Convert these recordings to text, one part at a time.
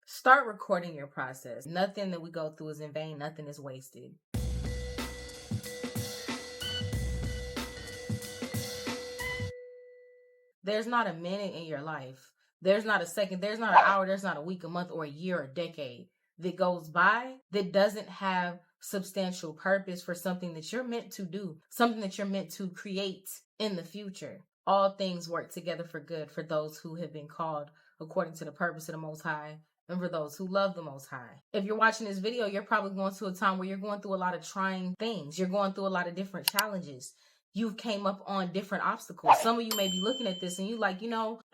Start recording your process. Nothing that we go through is in vain. Nothing is wasted. There's not a minute in your life. There's not a second. There's not an hour. There's not a week, a month, or a year, or a decade that goes by that doesn't have substantial purpose for something that you're meant to do, something that you're meant to create in the future. All things work together for good for those who have been called according to the purpose of the Most High, and for those who love the Most High. If you're watching this video, you're probably going through a time where you're going through a lot of trying things. You're going through a lot of different challenges. You've came up on different obstacles. Some of you may be looking at this and you like,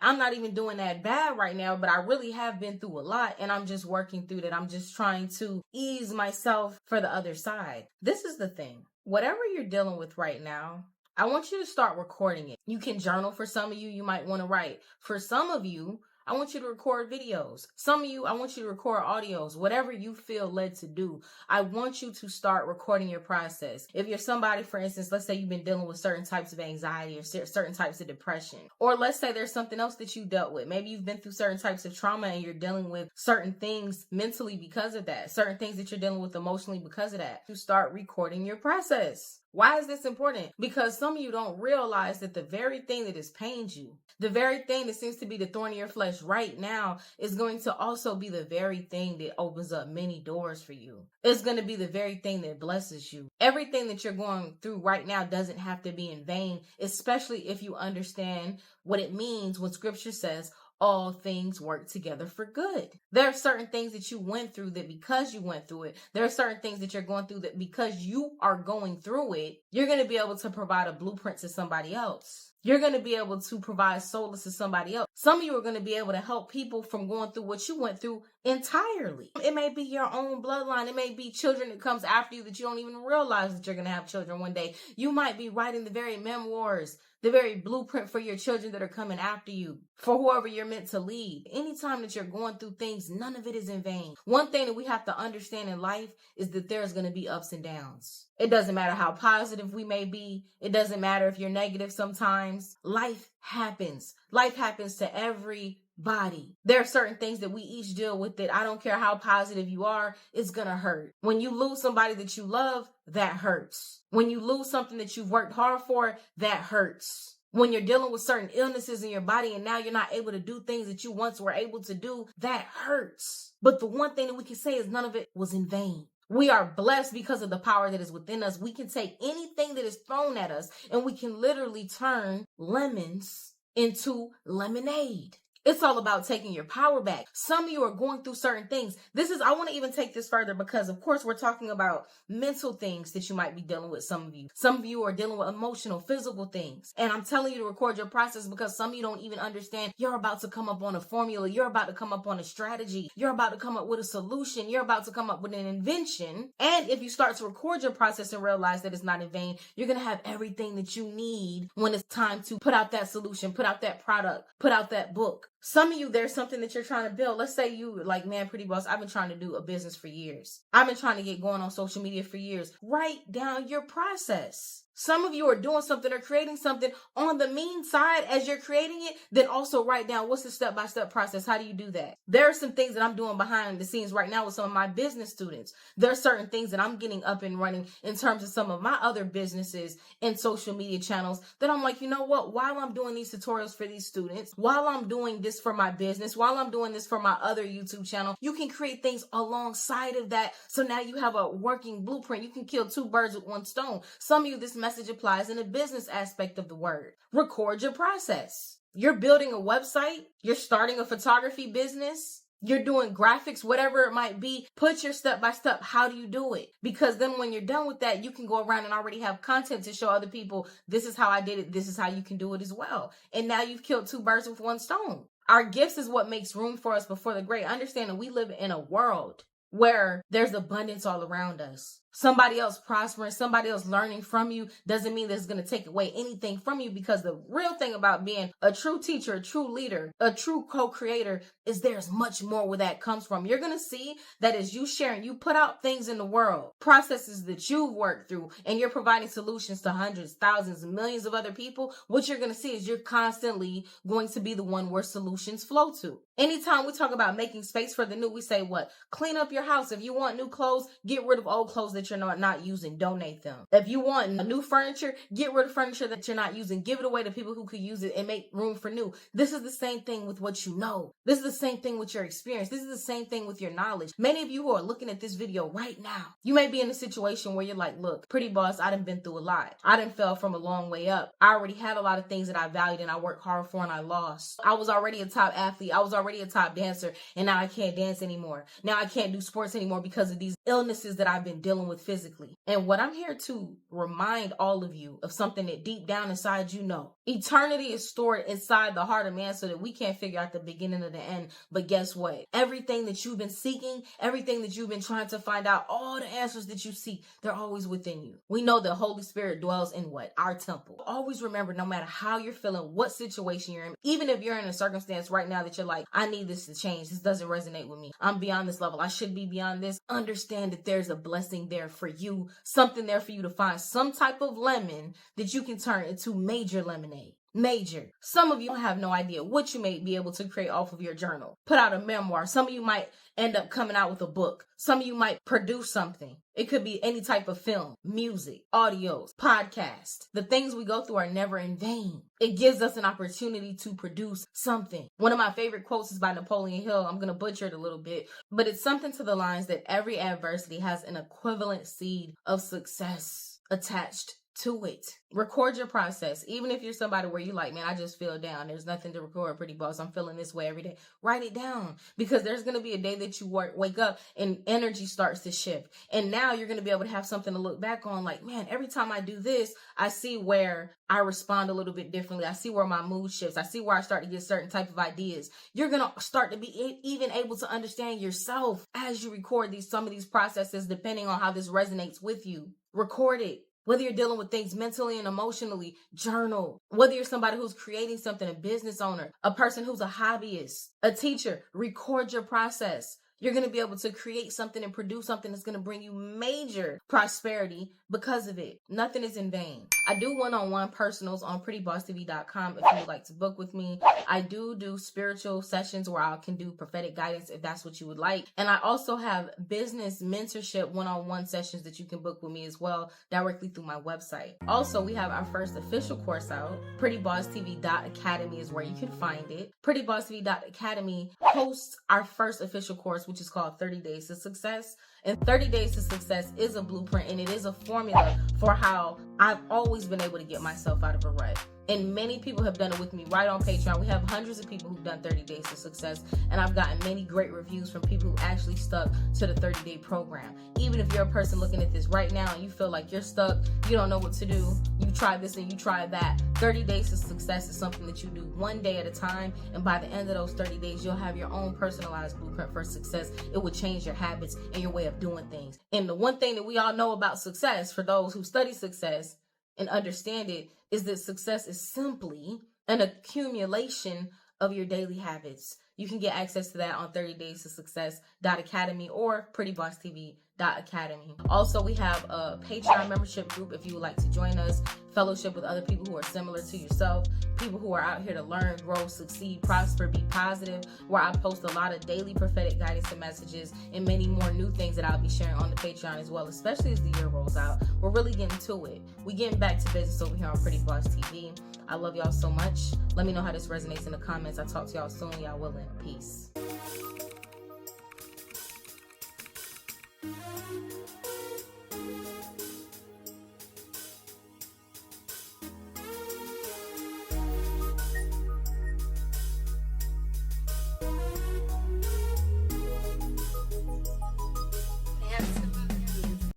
I'm not even doing that bad right now, but I really have been through a lot and I'm just working through that. I'm just trying to ease myself for the other side. This is the thing. Whatever you're dealing with right now, I want you to start recording it. You can journal. For some of you, you might want to write. For some of you, I want you to record videos. Some of you, I want you to record audios, whatever you feel led to do. I want you to start recording your process. If you're somebody, for instance, let's say you've been dealing with certain types of anxiety or certain types of depression, or let's say there's something else that you dealt with. Maybe you've been through certain types of trauma and you're dealing with certain things mentally because of that, certain things that you're dealing with emotionally because of that. You start recording your process. Why is this important? Because some of you don't realize that the very thing that has pained you, the very thing that seems to be the thorn in your flesh right now, is going to also be the very thing that opens up many doors for you. It's going to be the very thing that blesses you. Everything that you're going through right now doesn't have to be in vain, especially if you understand what it means when scripture says, all things work together for good. There are certain things that you went through that because you went through it, there are certain things that you're going through that because you are going through it, you're going to be able to provide a blueprint to somebody else. You're going to be able to provide solace to somebody else. Some of you are going to be able to help people from going through what you went through entirely. It may be your own bloodline. It may be children that comes after you that you don't even realize that you're going to have children one day. You might be writing the very memoirs, the very blueprint for your children that are coming after you, for whoever you're meant to lead. Anytime that you're going through things, none of it is in vain. One thing that we have to understand in life is that there's going to be ups and downs. It doesn't matter how positive we may be. It doesn't matter if you're negative sometimes. Life happens. Life happens to everybody. There are certain things that we each deal with that I don't care how positive you are, it's going to hurt. When you lose somebody that you love, that hurts. When you lose something that you've worked hard for, that hurts. When you're dealing with certain illnesses in your body and now you're not able to do things that you once were able to do, that hurts. But the one thing that we can say is none of it was in vain. We are blessed because of the power that is within us. We can take anything that is thrown at us and we can literally turn lemons into lemonade. It's all about taking your power back. Some of you are going through certain things. I want to even take this further because, of course, we're talking about mental things that you might be dealing with, some of you. Some of you are dealing with emotional, physical things. And I'm telling you to record your process because some of you don't even understand you're about to come up on a formula. You're about to come up on a strategy. You're about to come up with a solution. You're about to come up with an invention. And if you start to record your process and realize that it's not in vain, you're going to have everything that you need when it's time to put out that solution, put out that product, put out that book. Some of you, there's something that you're trying to build. Let's say you like, man, Pretty Boss, I've been trying to do a business for years. I've been trying to get going on social media for years. Write down your process. Some of you are doing something or creating something on the mean side as you're creating it. Then also write down what's the step-by-step process. How do you do that? There are some things that I'm doing behind the scenes right now with some of my business students. There are certain things that I'm getting up and running in terms of some of my other businesses and social media channels that I'm like, you know what? While I'm doing these tutorials for these students, while I'm doing this for my business, while I'm doing this for my other YouTube channel, you can create things alongside of that. So now you have a working blueprint. You can kill two birds with one stone. Some of you, this message applies in the business aspect of the word. Record your process. You're building a website. You're starting a photography business. You're doing graphics, whatever it might be. Put your step-by-step. How do you do it? Because then when you're done with that, you can go around and already have content to show other people, this is how I did it. This is how you can do it as well. And now you've killed two birds with one stone. Our gifts is what makes room for us before the great. Understand that we live in a world where there's abundance all around us. Somebody else prospering, somebody else learning from you doesn't mean that it's going to take away anything from you, because the real thing about being a true teacher, a true leader, a true co-creator is there's much more where that comes from. You're going to see that as you sharing, you put out things in the world, processes that you've worked through, and you're providing solutions to hundreds, thousands, and millions of other people. What you're going to see is you're constantly going to be the one where solutions flow to. Anytime we talk about making space for the new, we say what? Clean up your house. If you want new clothes, get rid of old clothes that you're not using. Donate them. If you want new furniture, get rid of furniture that you're not using. Give it away to people who could use it and make room for new. This is the same thing with what you know. This is the same thing with your experience. This is the same thing with your knowledge. Many of you who are looking at this video right now, you may be in a situation where you're like, look, pretty boss, I done been through a lot. I done fell from a long way up. I already had a lot of things that I valued and I worked hard for and I lost. I was already a top athlete. I was already a top dancer, and now I can't dance anymore. Now I can't do sports anymore because of these illnesses that I've been dealing with physically. And what I'm here to remind all of you of something that deep down inside you know. Eternity is stored inside the heart of man so that we can't figure out the beginning of the end. But guess what? Everything that you've been seeking, everything that you've been trying to find out, all the answers that you seek, they're always within you. We know the Holy Spirit dwells in what? Our temple. Always remember, no matter how you're feeling, what situation you're in, even if you're in a circumstance right now that you're like, I need this to change. This doesn't resonate with me. I'm beyond this level. I should be beyond this. Understand that there's a blessing there for you, something there for you to find, some type of lemon that you can turn into major lemonade. Major. Some of you don't have no idea what you may be able to create off of your journal. Put out a memoir. Some of you might end up coming out with a book. Some of you might produce something. It could be any type of film, music, audios, podcast. The things we go through are never in vain. It gives us an opportunity to produce something. One of my favorite quotes is by Napoleon Hill. I'm going to butcher it a little bit, but it's something to the lines that every adversity has an equivalent seed of success attached to it. Record your process. Even if you're somebody where you like, man, I just feel down. There's nothing to record, pretty boss. I'm feeling this way every day. Write it down, because there's going to be a day that you wake up and energy starts to shift. And now you're going to be able to have something to look back on like, man, every time I do this, I see where I respond a little bit differently. I see where my mood shifts. I see where I start to get certain type of ideas. You're going to start to be even able to understand yourself as you record some of these processes, depending on how this resonates with you. Record it. Whether you're dealing with things mentally and emotionally, journal. Whether you're somebody who's creating something, a business owner, a person who's a hobbyist, a teacher, record your process. You're going to be able to create something and produce something that's going to bring you major prosperity because of it. Nothing is in vain. I do one-on-one personals on prettybosstv.com if you would like to book with me. I do spiritual sessions where I can do prophetic guidance if that's what you would like. And I also have business mentorship one-on-one sessions that you can book with me as well directly through my website. Also, we have our first official course out. prettybosstv.academy is where you can find it. prettybosstv.academy hosts our first official course, which is called 30 Days to Success. And 30 Days to Success is a blueprint, and it is a formula for how I've always been able to get myself out of a rut. And many people have done it with me right on Patreon. We have hundreds of people who've done 30 Days to Success, and I've gotten many great reviews from people who actually stuck to the 30-day program. Even if you're a person looking at this right now and you feel like you're stuck, you don't know what to do, you try this and you try that, 30 Days to Success is something that you do one day at a time, and by the end of those 30 days, you'll have your own personalized blueprint for success. It will change your habits and your way of doing things. And the one thing that we all know about success, for those who study success and understand it, is that success is simply an accumulation of your daily habits. You can get access to that on 30days to success.academy or prettybosstv.academy. Also, we have a Patreon membership group if you would like to join us, fellowship with other people who are similar to yourself, people who are out here to learn, grow, succeed, prosper, be positive, where I post a lot of daily prophetic guidance and messages and many more new things that I'll be sharing on the Patreon as well, especially as the year rolls out. We're really getting to it. We're getting back to business over here on Pretty Boss TV. I love y'all so much. Let me know how this resonates in the comments. I'll talk to y'all soon. Y'all willing. Peace.